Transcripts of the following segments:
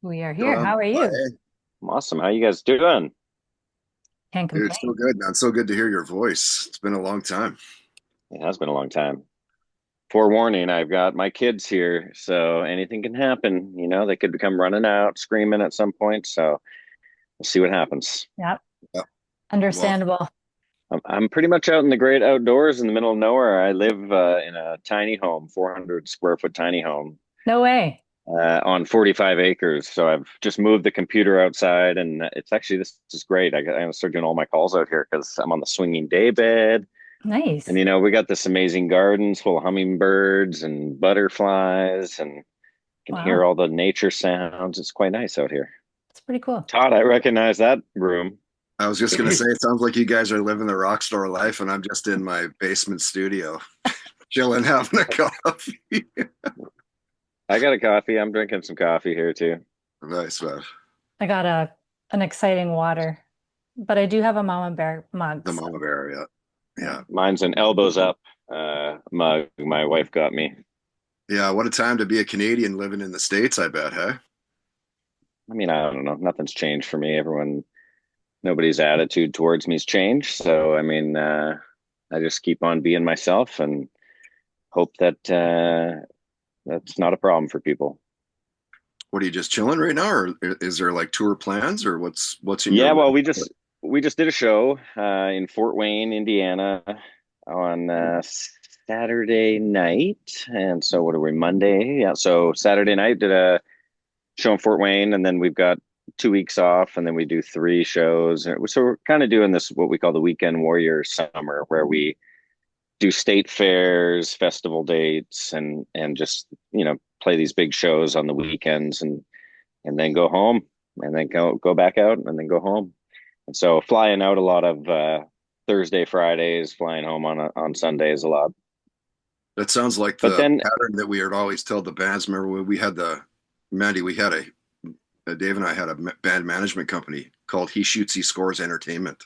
We are here. Doing How are you? hey, Awesome. How you guys doing? Can't dude, so complain. good, man. So good to hear your voice. It's been a long time. It has been a long time. Forewarning, I've got my kids here, so anything can happen. They could become running out, screaming at some point. So we'll see what happens. Yep, Yeah. Well, understandable. I'm pretty much out in the great outdoors in the middle of nowhere. I live in a tiny home, 400 square foot tiny home No way. on 45 acres. So I've just moved the computer outside, and it's actually this is great. I'm gonna start doing all my calls out here because I'm on the swinging day bed. And Nice. we got this amazing gardens full of hummingbirds and butterflies, and can hear Wow. all the nature sounds. It's quite nice out here. That's pretty cool. Todd, I recognize that room. I was just gonna say, it sounds like you guys are living the rock star life, and I'm just in my basement studio, chilling, having a coffee. I got a coffee. I'm drinking some coffee here too. Nice, man. I got an exciting water, but I do have a Mama Bear mug. The So mama bear, yeah, yeah. yeah, Mine's an elbows up mug my wife got me. yeah. What a time to be a Canadian living in the States, I bet, huh? I mean, I don't know. Nothing's changed for me. Nobody's attitude towards me's changed. So, I mean, I just keep on being myself and hope that that's not a problem for people. What are you just chilling right now, or is there like tour plans, or what's in your Yeah, well, life? we just did a show in Fort Wayne, Indiana, on Saturday night, and so what are we Monday? Yeah, so Saturday night did a show in Fort Wayne, and then we've got 2 weeks off, and then we do three shows. So we're kind of doing this what we call the Weekend Warrior Summer, where we do state fairs, festival dates, and just play these big shows on the weekends, and then go home, and then go back out, and then go home. And so flying out a lot of Thursday, Fridays, flying home on Sundays a lot. That sounds like But the then, pattern that we would always tell the bands. Remember when we had the Mandy, we had Dave and I had a band management company called He Shoots, He Scores Entertainment.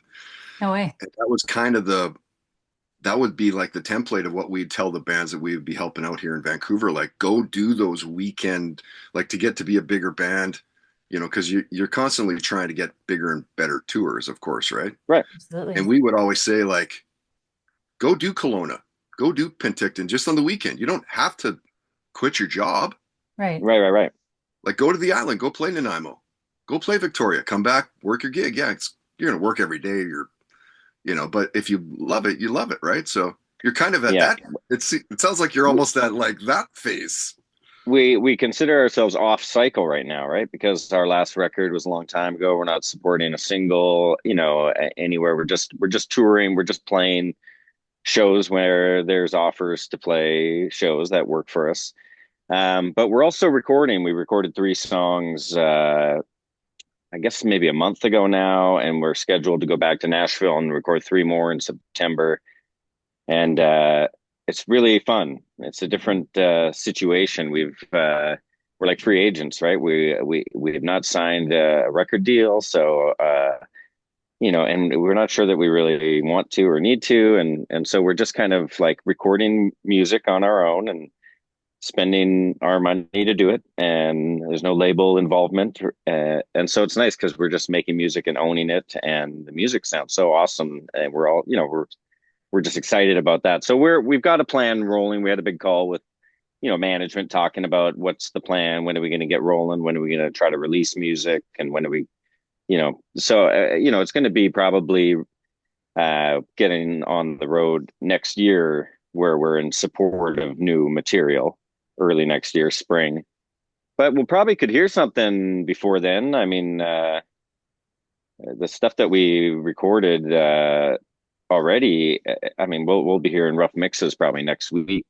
No way. And that was kind of that would be like the template of what we'd tell the bands that we would be helping out here in Vancouver. Like, go do those weekend, like to get to be a bigger band, because you're constantly trying to get bigger and better tours, of course, right? right, And Absolutely. we would always say, like, go do Kelowna, go do Penticton just on the weekend. You don't have to quit your job. Right. right. Like, go to the island, go play Nanaimo, go play Victoria, come back, work your gig. Yeah, you're gonna work every day. But if you love it, you love it, right? So you're kind of at Yeah. that. It sounds like you're almost at like that phase. We consider ourselves off cycle right now, right? Because our last record was a long time ago. We're not supporting a single, anywhere. We're just touring. We're just playing shows where there's offers to play shows that work for us. But we're also recording. We recorded three songs, I guess maybe a month ago now, and we're scheduled to go back to Nashville and record three more in September. And it's really fun. It's a different situation. We're like free agents, right? We have not signed a record deal, so and we're not sure that we really want to or need to, and so we're just kind of like recording music on our own and spending our money to do it, and there's no label involvement, and so it's nice because we're just making music and owning it, and the music sounds so awesome, and we're all we're just excited about that. So we've got a plan rolling. We had a big call with management talking about what's the plan, when are we going to get rolling, when are we going to try to release music, and when are we so it's going to be probably getting on the road next year, where we're in support of new material early next year, spring. But we'll probably could hear something before then. I mean, the stuff that we recorded already. I mean, we'll be hearing rough mixes probably next week.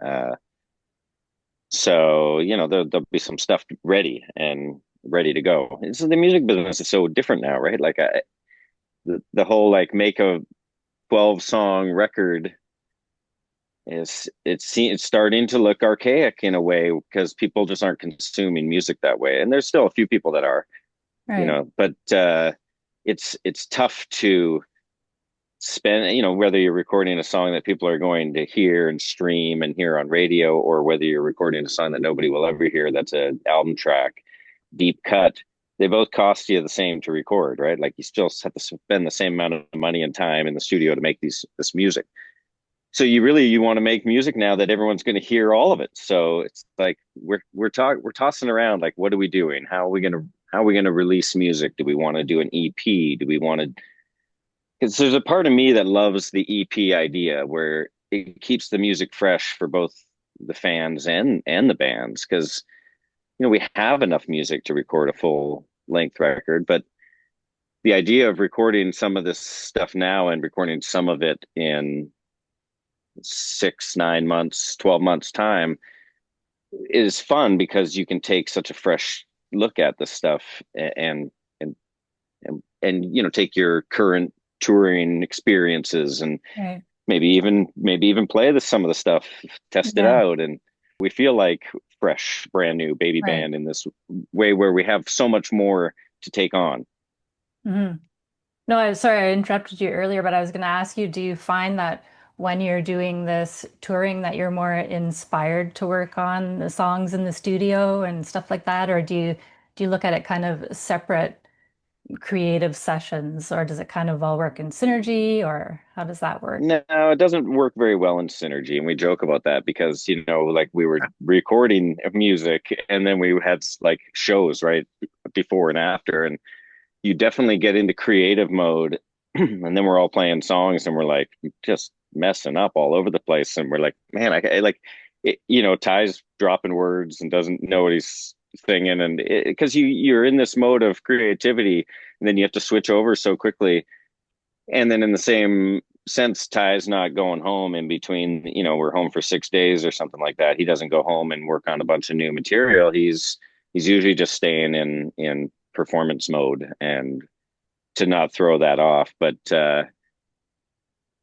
Uh, so there'll be some stuff ready to go. So the music business is so different now, right? Like the whole like make a 12-song record it's starting to look archaic in a way because people just aren't consuming music that way, and there's still a few people that are, Right. but it's tough to spend, whether you're recording a song that people are going to hear and stream and hear on radio, or whether you're recording a song that nobody will ever hear, that's an album track. deep cut, they both cost you the same to record, right? Like you still have to spend the same amount of money and time in the studio to make this music. So you want to make music now that everyone's going to hear all of it. So it's like we're tossing around like, what are we doing? How are we gonna release music? Do we want to do an EP? Do we want to? Because there's a part of me that loves the EP idea where it keeps the music fresh for both the fans and the bands. Because we have enough music to record a full length record, but the idea of recording some of this stuff now and recording some of it in 6, 9 months, 12 months time is fun because you can take such a fresh look at the stuff and and take your current touring experiences and Right. maybe even play some of the stuff, test it Yeah. out, and we feel like fresh, brand new baby Right. band in this way where we have so much more to take on. Hmm. No, I'm sorry, I interrupted you earlier, but I was going to ask you, do you find that when you're doing this touring that you're more inspired to work on the songs in the studio and stuff like that, or do you look at it kind of separate creative sessions, or does it kind of all work in synergy, or how does that work? No, it doesn't work very well in synergy, and we joke about that because like we were recording music and then we had like shows right before and after, and you definitely get into creative mode and then we're all playing songs and we're like just messing up all over the place, and we're like, man, I like it, Ty's dropping words and doesn't know what he's singing, and because you're in this mode of creativity and then you have to switch over so quickly. And then in the same sense, Ty's not going home in between, we're home for 6 days or something like that. He doesn't go home and work on a bunch of new material. He's usually just staying in performance mode and to not throw that off. But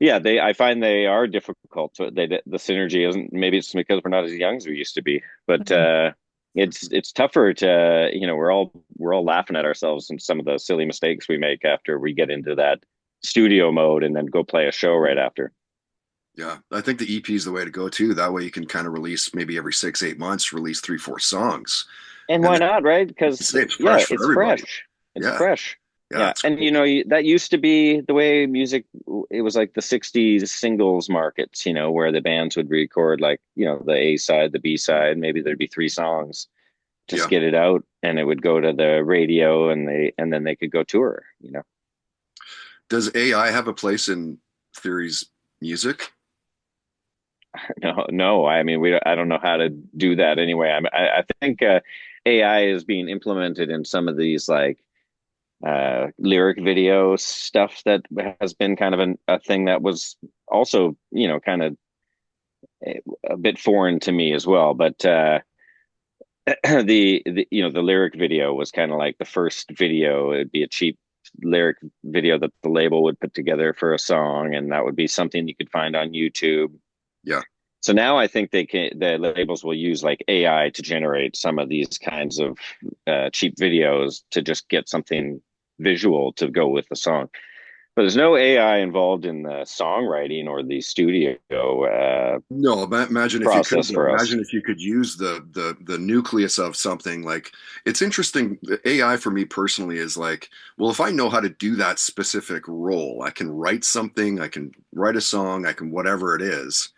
yeah, I find they are difficult. The synergy isn't, maybe it's because we're not as young as we used to be, but Mhm. it's tougher to, we're all laughing at ourselves and some of the silly mistakes we make after we get into that studio mode and then go play a show right after. Yeah, I think the EP is the way to go too. That way you can kind of release maybe every 6, 8 months, release 3, 4 songs, And and why then not, right? you Because say it's yeah, fresh for it's everybody. fresh. It's Yeah, fresh. yeah, Yeah, it's and cool. that used to be the way music. It was like the '60s singles markets, where the bands would record like the A side, the B side, maybe there'd be 3 songs, just Yeah. get it out, and it would go to the radio, and then they could go tour. Does AI have a place in Theory's music? No, no, I mean I don't know how to do that anyway. I think AI is being implemented in some of these like lyric video stuff that has been kind of a thing that was also, kind of a bit foreign to me as well. But the lyric video was kind of like the first video. It'd be a cheap lyric video that the label would put together for a song, and that would be something you could find on YouTube. Yeah. So now I think the labels will use like AI to generate some of these kinds of cheap videos to just get something visual to go with the song. But there's no AI involved in the songwriting or the studio No, imagine if you could, process though. for us. Imagine if you could use the nucleus of something like it's interesting. The AI for me personally is like, well, if I know how to do that specific role, I can write something, I can write a song, I can whatever it is.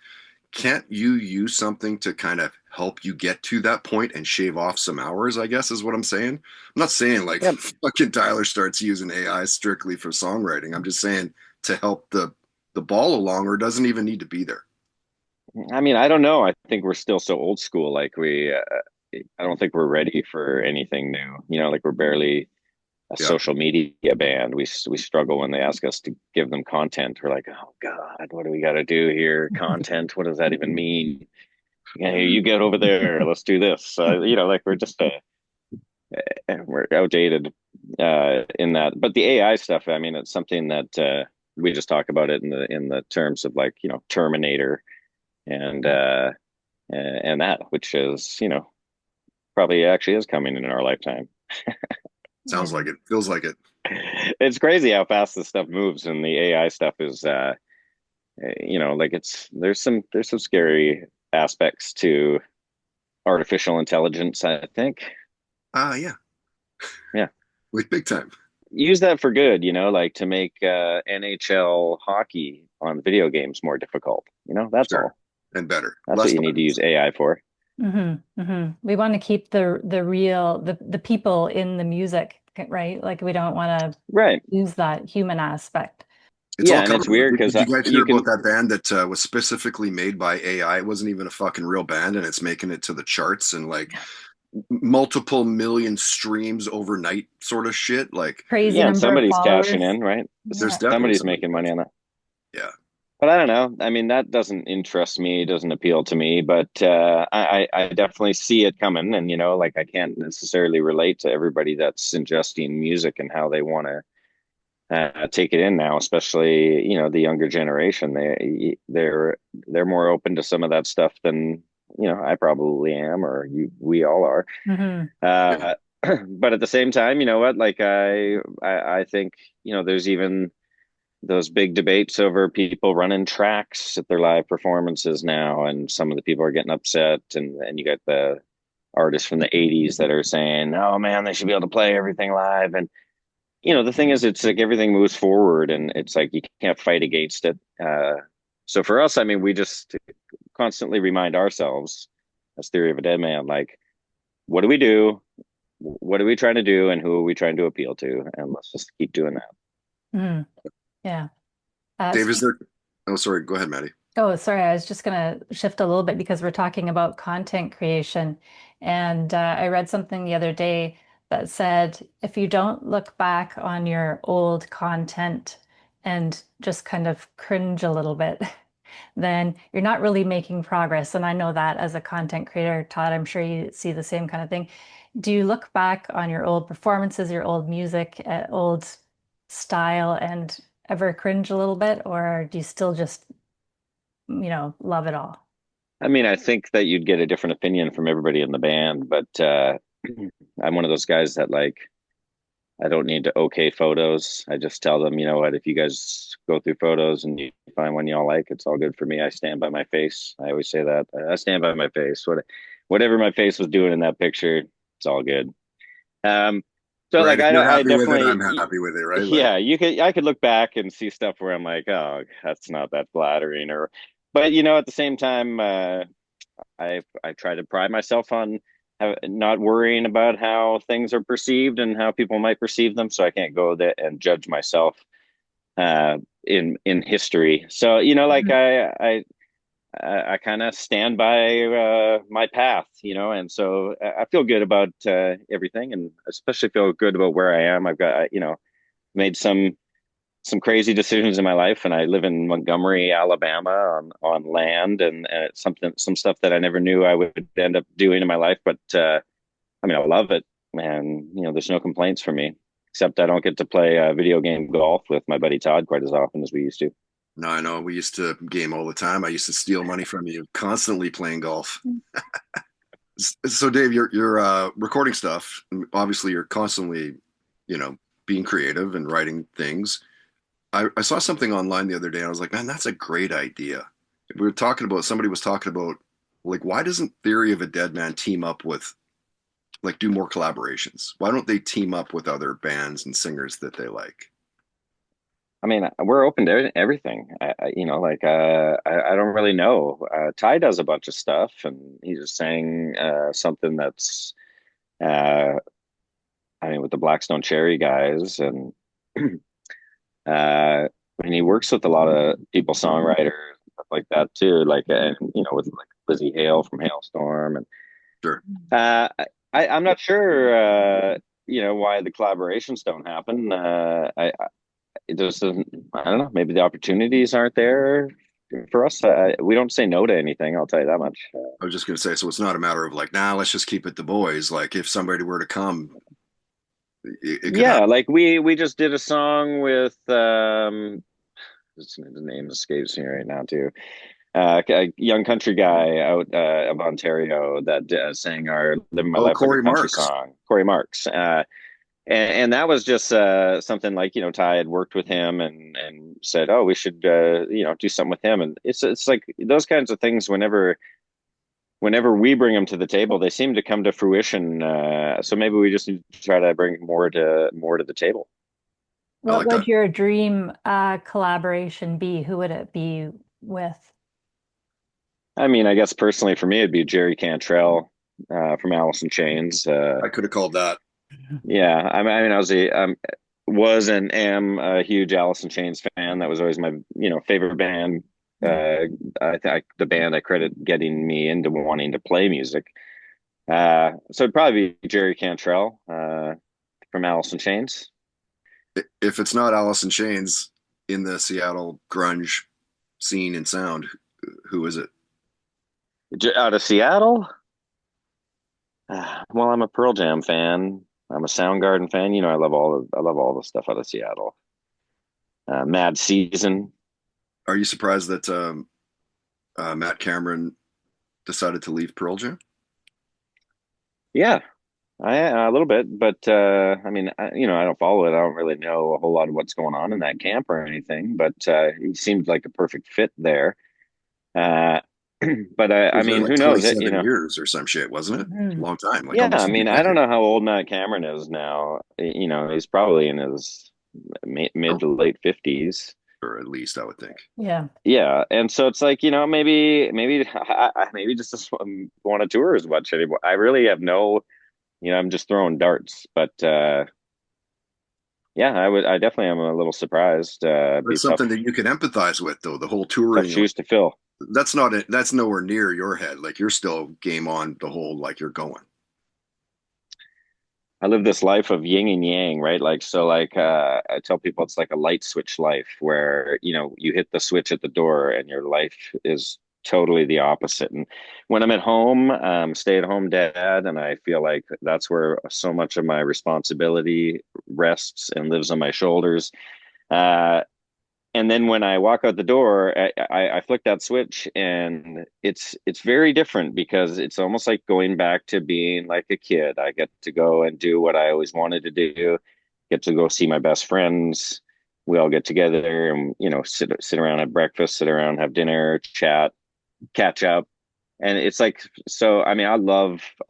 Can't you use something to kind of help you get to that point and shave off some hours, I guess is what I'm saying. I'm not saying like Yeah, fucking Tyler starts using AI strictly for songwriting. I'm just saying to help the ball along or doesn't even need to be there. I mean, I don't know. I think we're still so old school. Like I don't think we're ready for anything new. Like we're barely a Yeah. social media band. We struggle when they ask us to give them content. We're like, oh God, what do we got to do here? Content? What does that even mean? Yeah, you get over there. Let's do this. Like we're outdated in that. But the AI stuff, I mean, it's something that we just talk about it in the terms of like Terminator and that, which is probably actually is coming in our lifetime. Sounds Yeah. like it. Feels like it. It's crazy how fast this stuff moves, and the AI stuff is like there's some scary aspects to artificial intelligence, I think. Yeah. Yeah. like big time. Use that for good, like to make NHL hockey on video games more difficult. That's Sure. all. And better, That's what less you need to violence. use AI for. We want to keep the real the people in the music, right? Like we don't want to Right. lose that human aspect. It's all Yeah, and it's covered. weird because Did you guys hear you about can, that band that was specifically made by AI? It wasn't even a fucking real band, and it's making it to the charts and like multiple million streams overnight, sort of shit. Like, Crazy yeah, and number of somebody's cashing followers. in, right? there's Yeah. definitely Somebody's somebody. making money on that. Yeah, But I don't know. I mean, that doesn't interest me, doesn't appeal to me, but I definitely see it coming. And, like I can't necessarily relate to everybody that's ingesting music and how they want to take it in now, especially, the younger generation. They're more open to some of that stuff than, I probably am, or we all are. hmm yeah. Uh, but at the same time, you know what? Like I think, there's even those big debates over people running tracks at their live performances now, and some of the people are getting upset, and you got the artists from the 80s that are saying, oh man, they should be able to play everything live. And the thing is, it's like everything moves forward, and it's like you can't fight against it. So for us, I mean, we just constantly remind ourselves, as Theory of a Deadman, like, what do we do? What are we trying to do, and who are we trying to appeal to? And let's just keep doing that. hmm Yeah. Dave, is there? Oh, sorry. Go ahead, Maddie. Oh, sorry. I was just going to shift a little bit because we're talking about content creation. And I read something the other day that said if you don't look back on your old content and just kind of cringe a little bit, then you're not really making progress. And I know that as a content creator, Todd, I'm sure you see the same kind of thing. Do you look back on your old performances, your old music, old style, and ever cringe a little bit, or do you still just love it all? I mean, I think that you'd get a different opinion from everybody in the band, but I'm one of those guys that like I don't need to okay photos. I just tell them, you know what, if you guys go through photos and you find one y'all like, it's all good for me. I stand by my face. I always say that. I stand by my face. Whatever my face was doing in that picture, it's all good. Um, so Right. like If you're I happy with it, I'm definitely, happy with it. Right. Like, yeah, I could look back and see stuff where I'm like, oh, that's not that flattering, or, but at the same time, I try to pride myself on not worrying about how things are perceived and how people might perceive them, so I can't go there and judge myself in history. So like Mhm. I kind of stand by my path, and so I feel good about everything, and especially feel good about where I am. I've got made some crazy decisions in my life, and I live in Montgomery, Alabama, on land, and it's some stuff that I never knew I would end up doing in my life. But I mean, I love it, and there's no complaints for me, except I don't get to play video game golf with my buddy Todd quite as often as we used to. no, I know we used to game all the time. I used to steal money from you, constantly playing golf. So, Dave, you're recording stuff. Obviously, you're constantly, you know, being creative and writing things. I saw something online the other day. And I was like, man, that's a great idea. We were talking about somebody was talking about like why doesn't Theory of a Dead Man team up with like do more collaborations? Why don't they team up with other bands and singers that they like? I mean, we're open to everything. Like I don't really know. Ty does a bunch of stuff, and he's just saying something that's, uh, I mean, with the Blackstone Cherry guys, and I mean, he works with a lot of people, songwriters, stuff like that too. Like, and with like Lizzie Hale from Hailstorm, and Sure. I'm not sure, why the collaborations don't happen. It doesn't, I don't know, maybe the opportunities aren't there for us. We don't say no to anything, I'll tell you that much. I was just gonna say, so it's not a matter of like, nah, let's just keep it the boys. Like if somebody were to come, it could Yeah, happen. like we just did a song with the name escapes me right now too. A young country guy out of Ontario that sang our "Living My Oh, Life Like a Corey Country" Marks. song, Corey Marks. And that was just something like Ty had worked with him and said, oh, we should do something with him, and it's like those kinds of things. Whenever whenever we bring them to the table, they seem to come to fruition. So maybe we just need to try to bring more to the table. I What like would that. your dream collaboration be? Who would it be with? I mean, I guess personally for me, it'd be Jerry Cantrell from Alice in Chains. I could have called that. Yeah, I was was and am a huge Alice in Chains fan. That was always my favorite band. Yeah. The band I credit getting me into wanting to play music. So it'd probably be Jerry Cantrell from Alice in Chains. If it's not Alice in Chains in the Seattle grunge scene and sound, who is it? Out of Seattle. Well, I'm a Pearl Jam fan. I'm a Soundgarden fan. I love all the stuff out of Seattle. Mad Season. Are you surprised that Matt Cameron decided to leave Pearl Jam? Yeah, a little bit, but I mean, I don't follow it. I don't really know a whole lot of what's going on in that camp or anything, but he seemed like a perfect fit there. Uh, but He I was there mean, like who knows? 27 years or some shit, wasn't it? A Mhm. long time, like Yeah, I almost a mean, I don't decade, know how old Matt Cameron is now. He's probably in his mid or, to late 50s. or at least I would think. Yeah. Yeah, and so it's like, maybe maybe just doesn't want to tour as much anymore. I really have no, I'm just throwing darts, but yeah, I definitely am a little surprised. It'd be That's something that you can empathize with, though. The whole tough touring, like, shoes to fill. that's not it. That's nowhere near your head. Like you're still game on the whole, like you're going. I live this life of yin and yang, right? Like, so like, I tell people it's like a light switch life where, you hit the switch at the door and your life is totally the opposite. And when I'm at home, stay at home dad, and I feel like that's where so much of my responsibility rests and lives on my shoulders. Uh, and then when I walk out the door, I flick that switch, and it's very different because it's almost like going back to being like a kid. I get to go and do what I always wanted to do, get to go see my best friends. We all get together and sit around at breakfast, sit around, have dinner, chat, catch up. And it's like, so I mean, I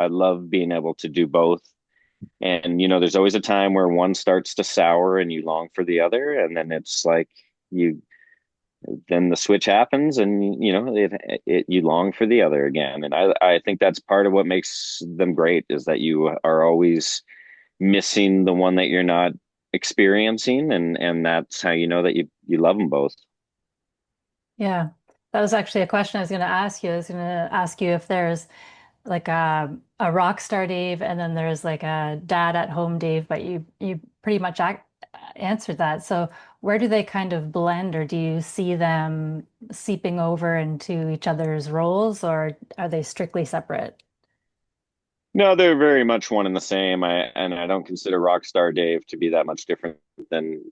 love being able to do both. And there's always a time where one starts to sour and you long for the other, and then it's like you then the switch happens, and you long for the other again. And I think that's part of what makes them great, is that you are always missing the one that you're not experiencing, and that's how you know that you love them both. Yeah. That was actually a question I was going to ask you. I was going to ask you if there's like a rock star Dave and then there's like a dad at home Dave, but you pretty much answered that. So where do they kind of blend, or do you see them seeping over into each other's roles, or are they strictly separate? No, they're very much one and the same. I don't consider Rockstar Dave to be that much different than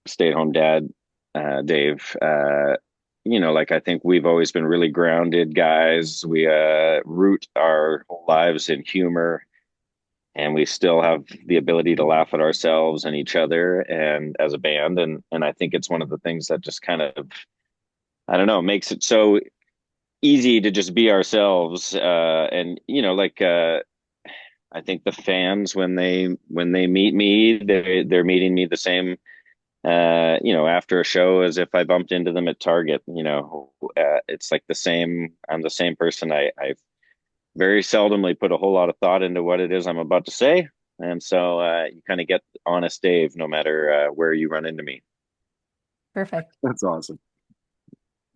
Stay at Home Dad Dave. Like, I think we've always been really grounded guys. We root our whole lives in humor, and we still have the ability to laugh at ourselves and each other and as a band. And I think it's one of the things that just kind of, I don't know, makes it so easy to just be ourselves. And I think the fans, when they meet me, they're meeting me the same after a show as if I bumped into them at Target. It's like the same. I'm the same person. I very seldomly put a whole lot of thought into what it is I'm about to say, and so you kind of get honest Dave, no matter where you run into me. Perfect. That's awesome,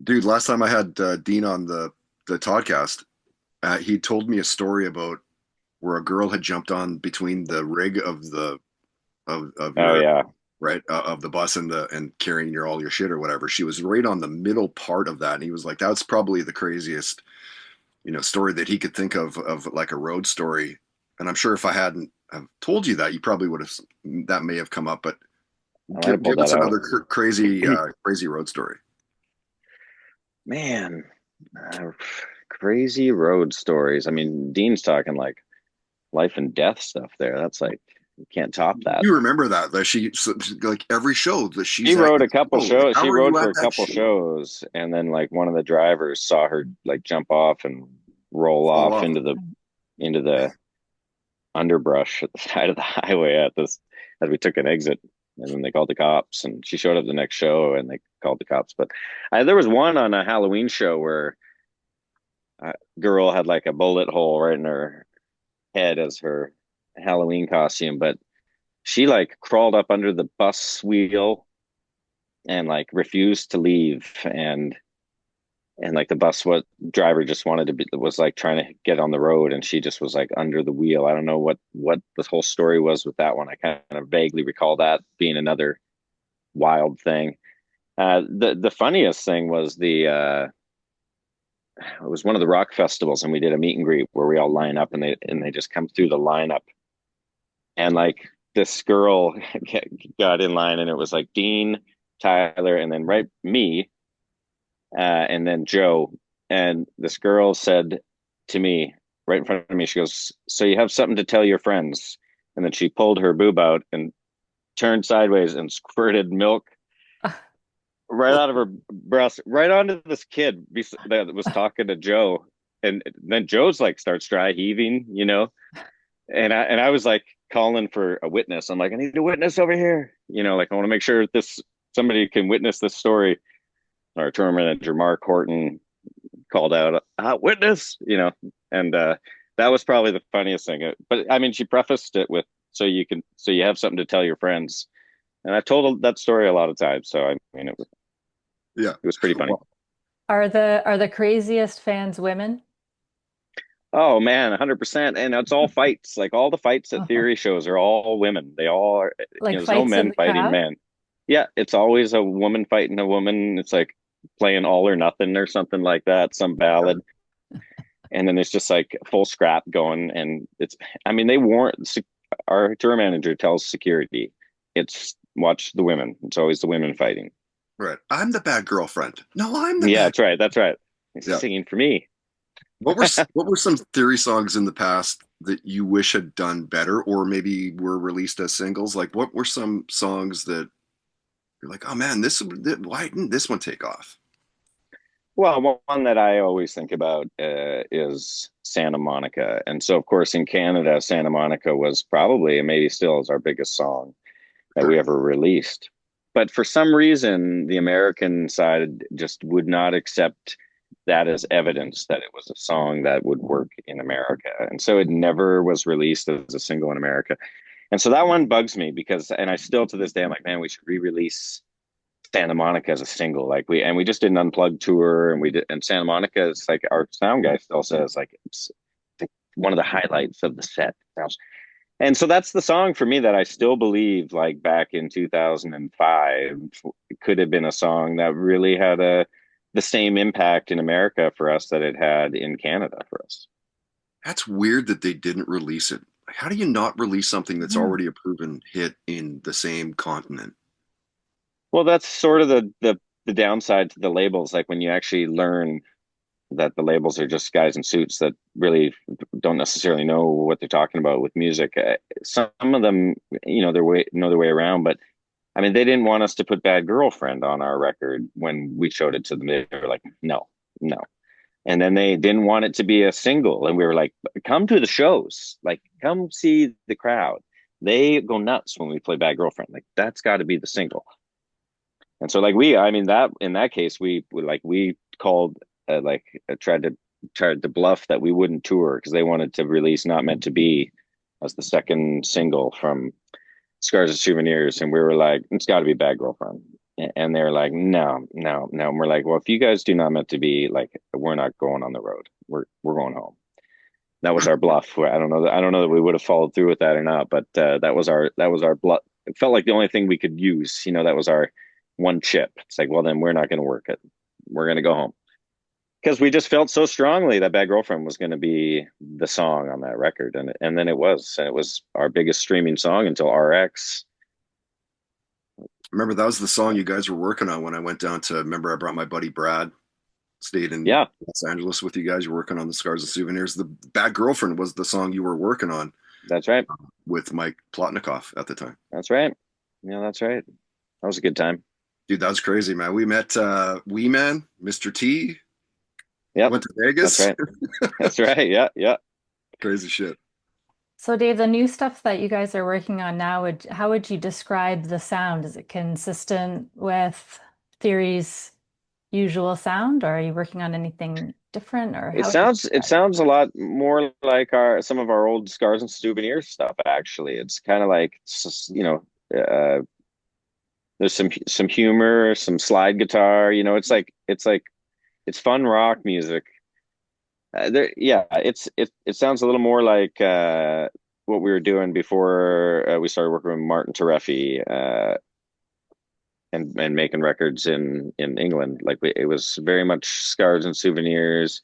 dude. Last time I had Dean on the podcast, he told me a story about where a girl had jumped on between the rig of the of Oh your yeah. right of the bus and carrying your all your shit or whatever. She was right on the middle part of that, and he was like, "That's probably the craziest, story that he could think of like a road story." And I'm sure if I hadn't have told you that, you probably would have that may have come up. But I might have give pulled us that out. another crazy crazy road story. Man, uh, crazy road stories. I mean, Dean's talking like life and death stuff there. That's like, you can't top that. You remember that she like every show that She she's at. rode a couple Oh, like, shows. how She are rode you for at a that couple show? shows, and then like one of the drivers saw her like jump off and roll fall off off. into the underbrush at the side of the highway at this as we took an exit. And then they called the cops, and she showed up the next show, and they called the cops. But there was one on a Halloween show where a girl had like a bullet hole right in her head as her Halloween costume, but she like crawled up under the bus wheel and like refused to leave, and like the bus what driver just wanted to be was like trying to get on the road, and she just was like under the wheel. I don't know what the whole story was with that one. I kind of vaguely recall that being another wild thing. The funniest thing was it was one of the rock festivals, and we did a meet and greet where we all line up, and they just come through the lineup, and like this girl got in line, and it was like Dean, Tyler, and then right me, and then Joe. And this girl said to me, right in front of me, she goes, "So you have something to tell your friends?" And then she pulled her boob out and turned sideways and squirted milk right out of her breast, right onto this kid that was talking to Joe. And then Joe's like starts dry heaving, and I was like calling for a witness. I'm like, I need a witness over here, like I want to make sure this somebody can witness this story. Our tour manager Mark Horton called out witness, and that was probably the funniest thing. But I mean, she prefaced it with so you have something to tell your friends, and I've told that story a lot of times. So I mean, Yeah. it was pretty funny. Well, Are the craziest fans women? Oh man, 100%. And it's all fights. Like all the fights at Uh-huh. theory shows are all women. They all are, Like there's no fights in men the fighting crowd? men. Yeah, it's always a woman fighting a woman. It's like playing all or nothing or something like that, some ballad. And then there's just like full scrap going. And I mean, our tour manager tells security, it's watch the women. It's always the women fighting. right. I'm the bad girlfriend. No, I'm the Yeah, bad. that's right. That's right. He's Yeah. singing for me. What were some theory songs in the past that you wish had done better, or maybe were released as singles? Like, what were some songs that you're like, oh man, why didn't this one take off? Well, one that I always think about is Santa Monica. And so, of course, in Canada, Santa Monica was probably, and maybe still is our biggest song that we Sure. ever released. But for some reason, the American side just would not accept that as evidence that it was a song that would work in America. And so it never was released as a single in America. And so that one bugs me because, and I still to this day, I'm like, man, we should re-release Santa Monica as a single. We just did an unplugged tour, and we did, and Santa Monica is like our sound guy still says like it's one of the highlights of the set. And so that's the song for me that I still believe like back in 2005 could have been a song that really had the same impact in America for us that it had in Canada for us. That's weird that they didn't release it. Like, how do you not release something that's Hmm. already a proven hit in the same continent? Well, that's sort of the downside to the labels. Like when you actually learn that the labels are just guys in suits that really don't necessarily know what they're talking about with music. Some of them, know their way around, but I mean, they didn't want us to put "Bad Girlfriend" on our record when we showed it to them. They were like, "No, no," and then they didn't want it to be a single, and we were like, "Come to the shows, like, come see the crowd." They go nuts when we play "Bad Girlfriend." Like, that's got to be the single. And so like I mean that in that case we called tried to bluff that we wouldn't tour because they wanted to release Not Meant to Be as the second single from Scars and Souvenirs, and we were like, it's got to be Bad Girlfriend. And they're like, no, no, no. And we're like, well, if you guys do Not Meant to Be, like, we're not going on the road. We're going home. That was our bluff. I don't know that we would have followed through with that or not, but that was our bluff. It felt like the only thing we could use. That was our one chip. It's like, well, then we're not going to work it. We're going to go home because we just felt so strongly that Bad Girlfriend was going to be the song on that record, and then it was our biggest streaming song until RX. Remember that was the song you guys were working on when I went down to. Remember I brought my buddy Brad, stayed in Yeah, Los Angeles with you guys. You're working on the Scars and Souvenirs. The Bad Girlfriend was the song you were working on that's right. with Mike Plotnikoff at the time. That's right. Yeah, that's right. That was a good time. Dude, that was crazy, man. We met Wee Man, Mr. T, Yep. Went to That's Vegas. right. That's right. Yeah. Yeah. Crazy shit. So Dave, the new stuff that you guys are working on now, how would you describe the sound? Is it consistent with Theory's usual sound, or are you working on anything different, or how would you It describe it? sounds a lot more like our some of our old Scars and Souvenirs stuff, actually. It's kind of like, there's some humor, some slide guitar, it's fun rock music. Yeah, it sounds a little more like what we were doing before we started working with Martin Tereffi, and making records in England. It was very much Scars and Souvenirs,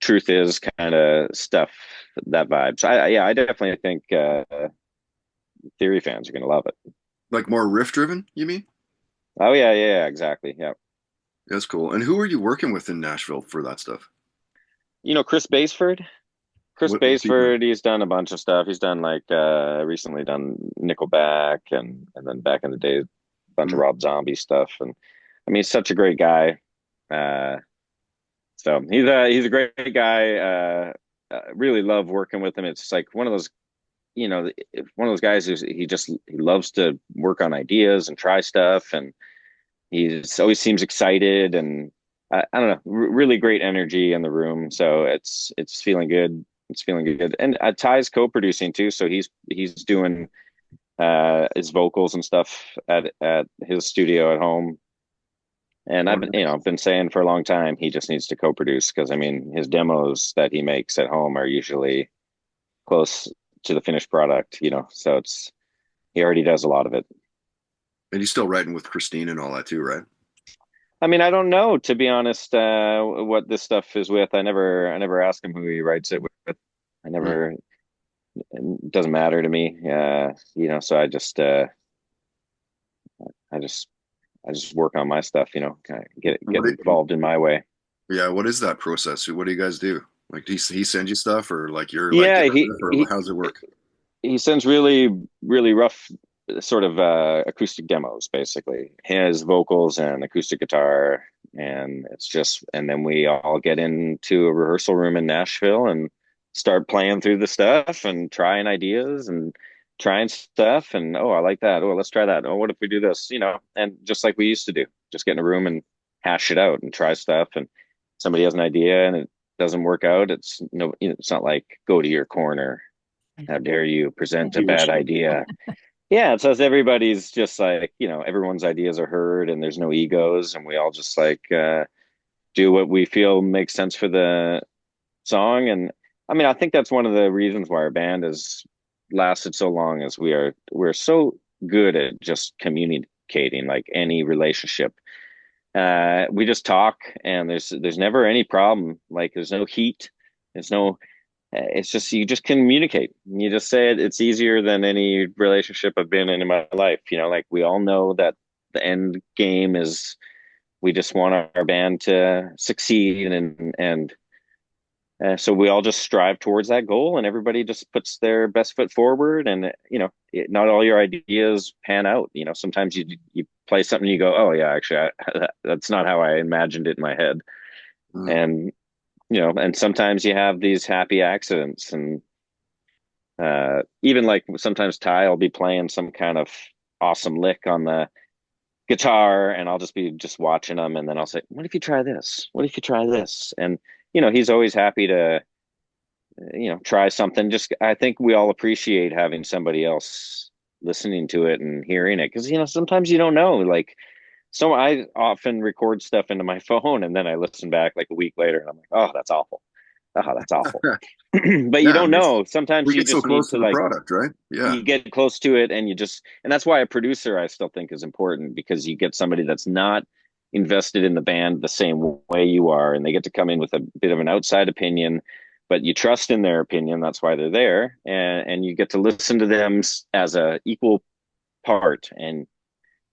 Truth Is kind of stuff, that vibe. So yeah, I definitely think Theory fans are gonna love it. Like more riff driven, you mean? Oh yeah, yeah, yeah, exactly. Yeah. That's cool. And who are you working with in Nashville for that stuff? Chris Baseford. Chris What's he done? Baseford, he's done a bunch of stuff. He's done recently done Nickelback, and then back in the day, a bunch of Mm. Rob Zombie stuff. And I mean, he's such a great guy. Uh, so he's a great guy. Really love working with him. It's like one of those, one of those guys who's he loves to work on ideas and try stuff, and he's always seems excited, and I don't know, really great energy in the room. So it's feeling good. It's feeling good. And Ty's co-producing too, so he's doing his vocals and stuff at his studio at home. And Oh, I've been saying for a long time he just needs to co-produce, because I mean his demos that he makes at home are usually close to the finished product. So he already does a lot of it. and he's still writing with Christine and all that too, right? I mean, I don't know, to be honest, what this stuff is with. I never ask him who he writes it with. I Mm. never, it doesn't matter to me. So I just, I just work on my stuff, kind of get What do involved in my way. yeah, what is that process? What do you guys do? Like, he send you stuff, or like you're like, Yeah, yeah, he, or he, how's it work? he sends really, really rough sort of acoustic demos, basically. His vocals and acoustic guitar. And then we all get into a rehearsal room in Nashville and start playing through the stuff and trying ideas and trying stuff. And, oh, I like that. Oh, let's try that. Oh, what if we do this? And just like we used to do, just get in a room and hash it out and try stuff. And somebody has an idea and it doesn't work out. It's no, it's not like go to your corner. How dare you present a Do what bad you idea? Yeah, it says everybody's just like, everyone's ideas are heard and there's no egos, and we all just do what we feel makes sense for the song. And I mean, I think that's one of the reasons why our band has lasted so long, is we're so good at just communicating, like any relationship. We just talk, and there's never any problem. Like there's no heat. There's no It's just, you just communicate. You just say it. It's easier than any relationship I've been in my life. Like we all know that the end game is we just want our band to succeed, and so we all just strive towards that goal, and everybody just puts their best foot forward. And not all your ideas pan out. Sometimes you play something and you go, oh yeah, actually that's not how I imagined it in my head. Mm. And and sometimes you have these happy accidents. And even like sometimes Ty will be playing some kind of awesome lick on the guitar, and I'll just be just watching him, and then I'll say, what if you try this? What if you try this? And he's always happy to try something. Just, I think we all appreciate having somebody else listening to it and hearing it, because sometimes you don't know. Like, so I often record stuff into my phone, and then I listen back like a week later and I'm like, oh, that's awful. Oh, that's awful. But you Yeah, don't know. Sometimes we you get so just need close to, to the like, product, right? Yeah. you get close to it, and that's why a producer, I still think, is important, because you get somebody that's not invested in the band the same way you are, and they get to come in with a bit of an outside opinion, but you trust in their opinion. That's why they're there. And you get to listen to them as a equal part, and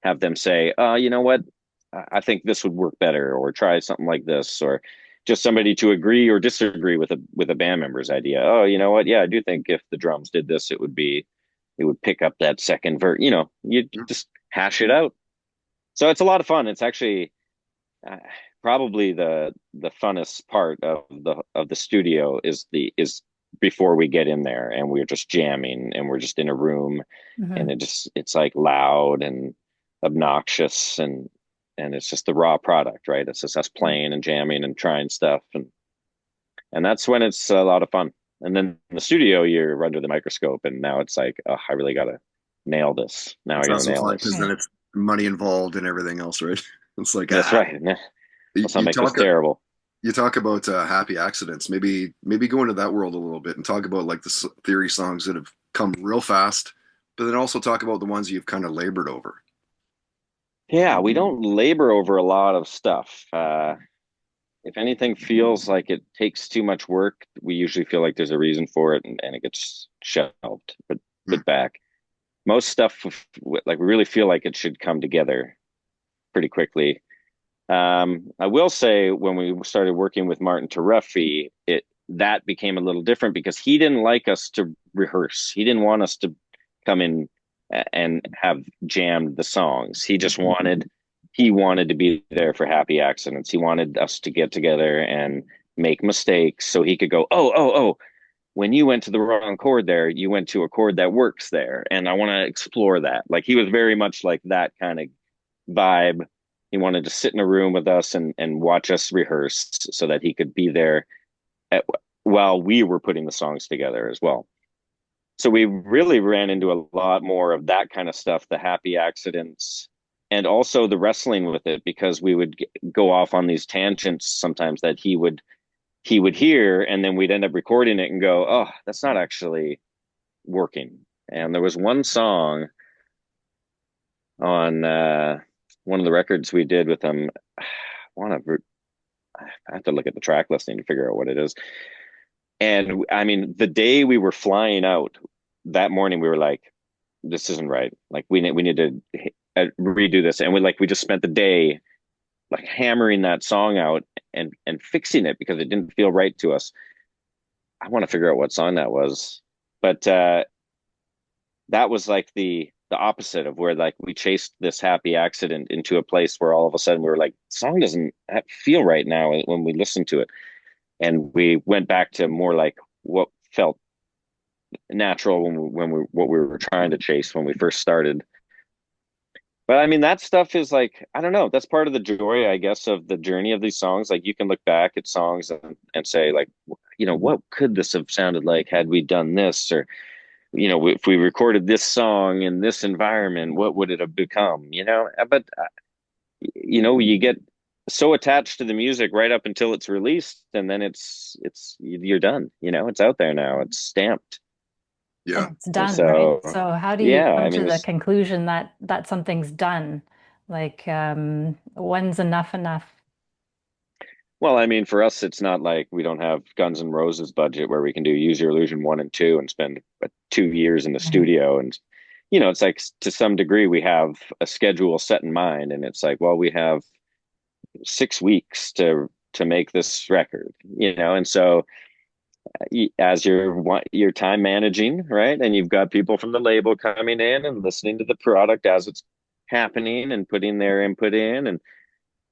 have them say, you know what, I think this would work better, or try something like this, or just somebody to agree or disagree with a band member's idea. Oh, you know what? Yeah, I do think if the drums did this, it would pick up that second verse. You just hash it out. So it's a lot of fun. It's actually, uh, probably the funnest part of the studio is before we get in there and we're just jamming and we're just in a room and Hmm. it's like loud and obnoxious and it's just the raw product, right? It's just us playing and jamming and trying stuff and that's when it's a lot of fun. And then in the studio, you're under the microscope, and now it's like, oh, I really gotta nail this. Now I It's not gotta so nail fun because this. then Right. it's money involved and everything else, right? It's like That's right. you, Let's not you make this talk terrible. you talk about happy accidents. Maybe go into that world a little bit and talk about like the theory songs that have come real fast, but then also talk about the ones you've kind of labored over. Yeah, we don't labor over a lot of stuff. If anything feels like it takes too much work, we usually feel like there's a reason for it, and it gets shelved, Hmm. put back. Most stuff, like we really feel like it should come together pretty quickly. I will say when we started working with Martin Tereffi, it that became a little different because he didn't like us to rehearse. He didn't want us to come in and have jammed the songs. He wanted to be there for happy accidents. He wanted us to get together and make mistakes so he could go, oh, oh, oh, when you went to the wrong chord there, you went to a chord that works there. And I want to explore that. Like he was very much like that kind of vibe. He wanted to sit in a room with us and watch us rehearse so that he could be there at, while we were putting the songs together as well. So we really ran into a lot more of that kind of stuff, the happy accidents, and also the wrestling with it because we would go off on these tangents sometimes that he would hear, and then we'd end up recording it and go, oh, that's not actually working. And there was one song on one of the records we did with him. I want to I have to look at the track listing to figure out what it is. And I mean, the day we were flying out that morning, we were like, "This isn't right. Like, we need to redo this." And we just spent the day like hammering that song out and fixing it because it didn't feel right to us. I want to figure out what song that was, but that was like the opposite of where like we chased this happy accident into a place where all of a sudden we were like, "Song doesn't feel right now" when we listen to it, and we went back to more like what felt natural when we what we were trying to chase when we first started. But I mean, that stuff is like, I don't know, that's part of the joy, I guess, of the journey of these songs. Like you can look back at songs and say, like, what could this have sounded like had we done this? Or, if we recorded this song in this environment, what would it have become? But, you get so attached to the music right up until it's released, and then you're done. It's out there now, it's stamped. Yeah. And it's done, right? So, So how do you yeah, come I to mean, the this. conclusion that something's done? Like, when's enough enough? Well, I mean, for us, it's not like we don't have Guns N' Roses budget where we can do Use Your Illusion 1 and 2 and spend 2 years in the Mhm. studio. And, it's like to some degree we have a schedule set in mind. And it's like, well, we have 6 weeks to make this record, and so as you're time managing, right? And you've got people from the label coming in and listening to the product as it's happening and putting their input in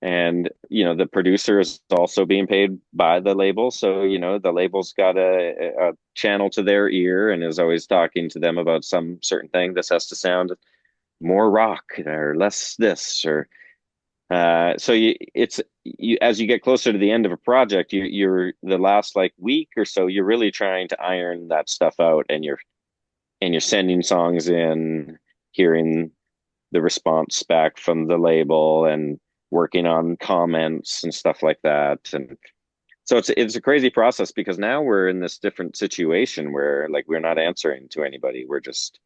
and the producer is also being paid by the label, so the label's got a channel to their ear and is always talking to them about some certain thing. This has to sound more rock or less this or so as you get closer to the end of a project, you're the last like week or so you're really trying to iron that stuff out, and you're sending songs in, hearing the response back from the label and working on comments and stuff like that. And so it's a crazy process because now we're in this different situation where like we're not answering to anybody. We're just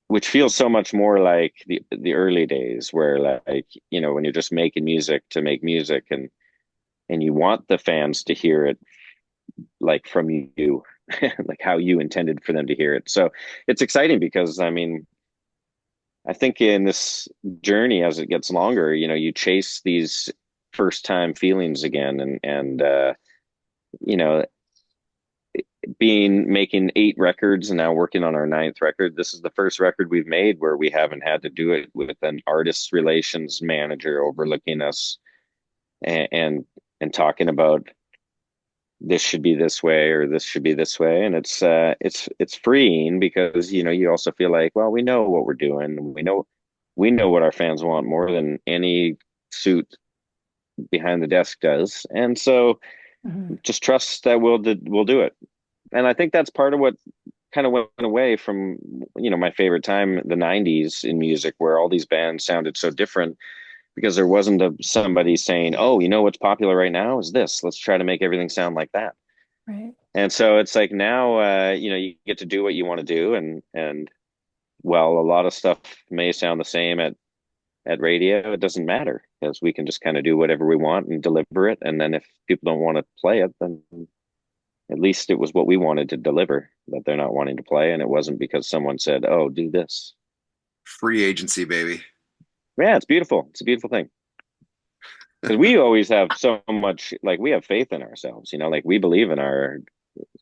which feels so much more like the early days where like when you're just making music to make music and you want the fans to hear it like from you like how you intended for them to hear it. So it's exciting because I mean I think in this journey, as it gets longer, you chase these first time feelings again, and you know, being making 8 records and now working on our ninth record. This is the first record we've made where we haven't had to do it with an artist relations manager overlooking us. and and talking about this should be this way or this should be this way, and it's freeing because you also feel like, well, we know what we're doing, we know what our fans want more than any suit behind the desk does, and so Mhm. just trust that we'll do it. And I think that's part of what kind of went away from my favorite time, the 90s in music, where all these bands sounded so different because there wasn't somebody saying, oh, what's popular right now is this, let's try to make everything sound like that. Right. And so it's like now, you get to do what you want to do, and well, a lot of stuff may sound the same at radio. It doesn't matter because we can just kind of do whatever we want and deliver it. And then if people don't want to play it, then at least it was what we wanted to deliver that they're not wanting to play, and it wasn't because someone said, "Oh, do this." Free agency, baby. Yeah, it's beautiful. It's a beautiful thing because we always have so much, like, we have faith in ourselves. Like, we believe in our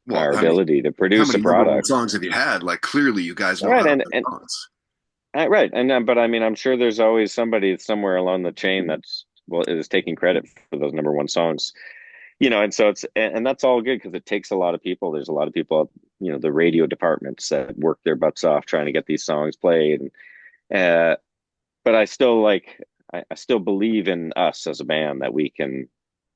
Well, our I mean, ability to how produce a many number one product. songs have you had? Like, clearly, you guys All know how right, to and write and songs. right, and but I mean, I'm sure there's always somebody somewhere along the chain that's, well, is taking credit for those number one songs. And so and that's all good because it takes a lot of people. There's a lot of people, the radio departments that work their butts off trying to get these songs played. Uh, but I still I still believe in us as a band that we can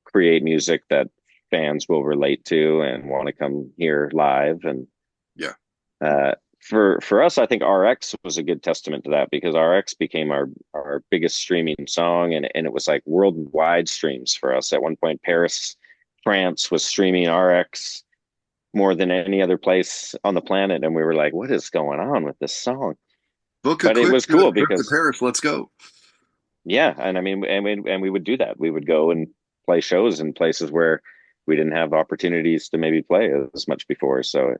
create music that fans will relate to and want to come hear live. And Yeah. uh, for us, I think RX was a good testament to that because RX became our biggest streaming song, and it was like worldwide streams for us. At one point, Paris, France was streaming RX more than any other place on the planet, and we were like, "What is going on with this song?" Book a But it quick was cool trip to because, Paris. Let's go. yeah, and I mean, and we would do that. We would go and play shows in places where we didn't have opportunities to maybe play as much before. So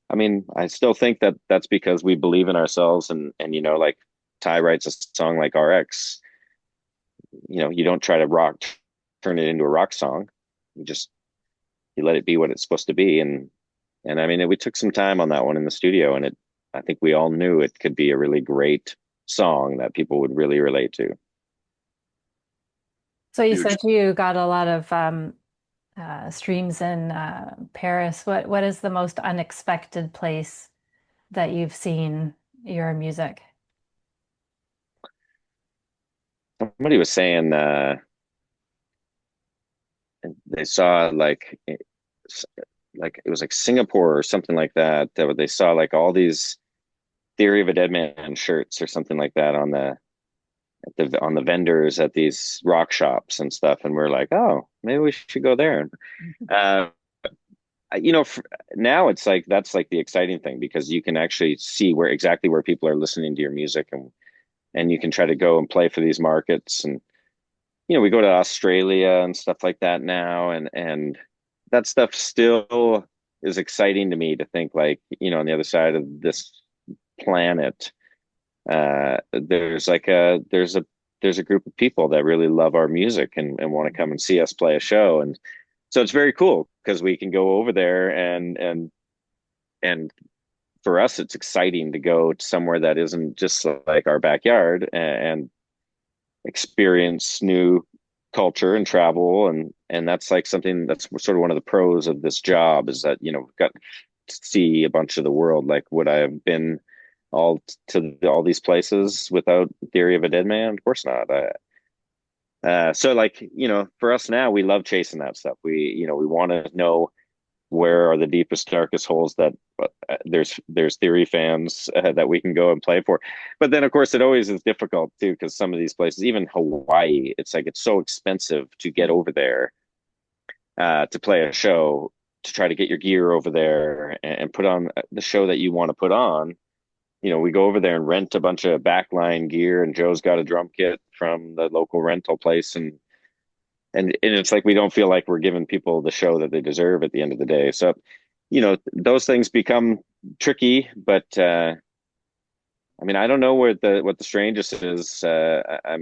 I mean, I still think that that's because we believe in ourselves, and like Ty writes a song like RX, you don't try to turn it into a rock song. You let it be what it's supposed to be, and I mean, we took some time on that one in the studio, and I think we all knew it could be a really great song that people would really relate to. So you Huge. said you got a lot of streams in Paris. What is the most unexpected place that you've seen your music? Somebody was saying they saw like it was like Singapore or something like that, that they saw like all these Theory of a Deadman shirts or something like that on the vendors at these rock shops and stuff, and we're like, oh, maybe we should go there. Uh, now it's like that's like the exciting thing because you can actually see where people are listening to your music, and you can try to go and play for these markets. And we go to Australia and stuff like that now, and that stuff still is exciting to me to think, like, on the other side of this planet, there's a group of people that really love our music and want to come and see us play a show. And so it's very cool because we can go over there, and for us it's exciting to go to somewhere that isn't just like our backyard, and experience new culture and travel. And that's like something that's sort of one of the pros of this job, is that got to see a bunch of the world. Like, would I have been all these places without Theory of a Deadman? Of course not. So, like, for us now, we love chasing that stuff. We want to know where are the deepest, darkest holes that there's Theory fans that we can go and play for. But then, of course, it always is difficult too, because some of these places, even Hawaii, it's like it's so expensive to get over there to play a show, to try to get your gear over there and put on the show that you want to put on. We go over there and rent a bunch of backline gear, and Joe's got a drum kit from the local rental place, and it's like we don't feel like we're giving people the show that they deserve at the end of the day. So, those things become tricky, but I mean, I don't know what the strangest is. I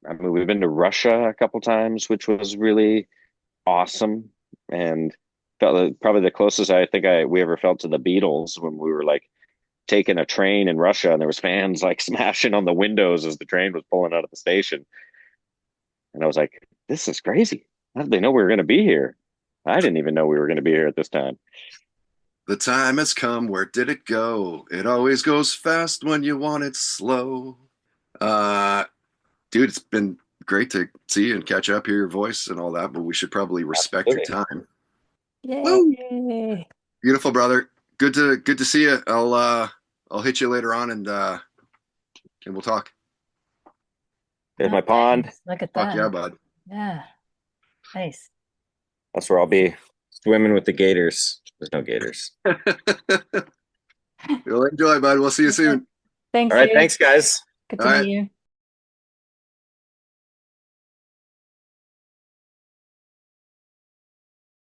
mean, we've been to Russia a couple times, which was really awesome, and felt probably the closest I think we ever felt to the Beatles, when we were like taking a train in Russia, and there was fans like smashing on the windows as the train was pulling out of the station. And I was like, this is crazy. How did they know we were going to be here? I didn't even know we were going to be here at this time. The time has come. Where did it go? It always goes fast when you want it slow. Uh, dude, it's been great to see you and catch up, hear your voice and all that, but we should probably respect your Absolutely. time. Woo! Yay. Beautiful, brother. Good to see you. I'll hit you later on and we'll talk. There's Yeah, my pond. thanks. Look at Fuck yeah, that. bud. Yeah. Nice. That's where I'll be swimming with the gators. There's no gators. You'll enjoy, bud. We'll see you Okay. soon. Thanks, All right. Dave. Thanks, guys. Good All to right. meet you.